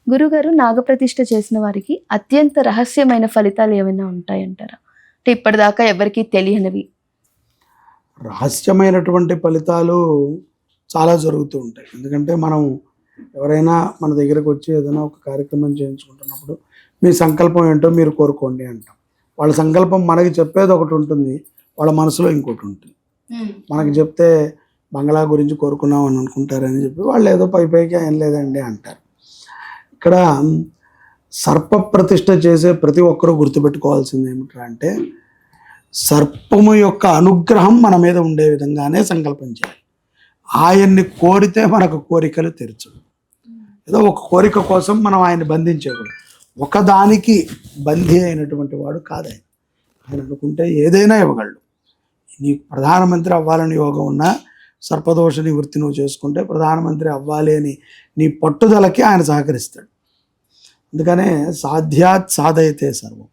గురుగారు నాగప్రతిష్ఠ చేసిన వారికి అత్యంత రహస్యమైన ఫలితాలు ఏమైనా ఉంటాయంటారా? అంటే ఇప్పటిదాకా ఎవరికీ తెలియనివి. రహస్యమైనటువంటి ఫలితాలు చాలా జరుగుతూ ఉంటాయి. ఎందుకంటే మనం ఎవరైనా మన దగ్గరకు వచ్చి ఏదైనా ఒక కార్యక్రమం చేయించుకుంటున్నప్పుడు మీ సంకల్పం ఏంటో మీరు కోరుకోండి అంటాం. వాళ్ళ సంకల్పం మనకి చెప్పేది ఒకటి ఉంటుంది, వాళ్ళ మనసులో ఇంకోటి ఉంటుంది. మనకి చెప్తే బంగ్లా గురించి కోరుకున్నాం అని అనుకుంటారని చెప్పి వాళ్ళు ఏదో పైకి ఏం లేదండి అంటారు. ఇక్కడ సర్ప ప్రతిష్ఠ చేసే ప్రతి ఒక్కరూ గుర్తుపెట్టుకోవాల్సింది ఏమిటంటే అంటే సర్పము యొక్క అనుగ్రహం మన మీద ఉండే విధంగానే సంకల్పం చేయాలి. ఆయన్ని కోరితే మనకు కోరికలు తెరచు. ఏదో ఒక కోరిక కోసం మనం ఆయన్ని బంధించేవాడు. ఒకదానికి బందీ అయినటువంటి వాడు కాదు ఆయన. ఆయన అనుకుంటే ఏదైనా ఇవ్వగలడు. నీకు ప్రధానమంత్రి అవ్వాలని యోగం ఉన్నా సర్పదోష నివృత్తి నువ్వు చేసుకుంటే ప్రధానమంత్రి అవ్వాలి అని నీ పట్టుదలకి ఆయన సహకరిస్తాడు. అందుకనే సాధ్యాత్ సాధయతే సర్వం.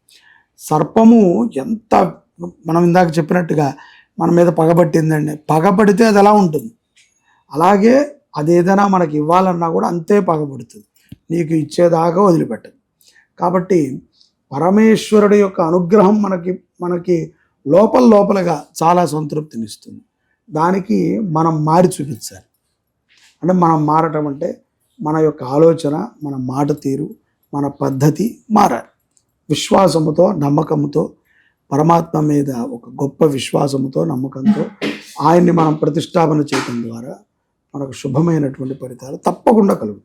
సర్పము ఎంత మనం ఇందాక చెప్పినట్టుగా మన మీద పగబట్టిందండి, పగబడితే అది ఎలా ఉంటుంది, అలాగే అదేదైనా మనకి ఇవ్వాలన్నా కూడా అంతే పగబడుతుంది, నీకు ఇచ్చేదాకా వదిలిపెట్టదు. కాబట్టి పరమేశ్వరుడి యొక్క అనుగ్రహం మనకి లోపలగా చాలా సంతృప్తినిస్తుంది. దానికి మనం మారి చూపించాలి. అంటే మనం మారటం అంటే మన యొక్క ఆలోచన, మన మాట తీరు, మన పద్ధతి మారాలి. విశ్వాసముతో, నమ్మకంతో, పరమాత్మ మీద ఒక గొప్ప విశ్వాసముతో, నమ్మకంతో ఆయన్ని మనం ప్రతిష్టాపన చేయడం ద్వారా మనకు శుభమైనటువంటి ఫలితాలు తప్పకుండా కలుగుతాయి.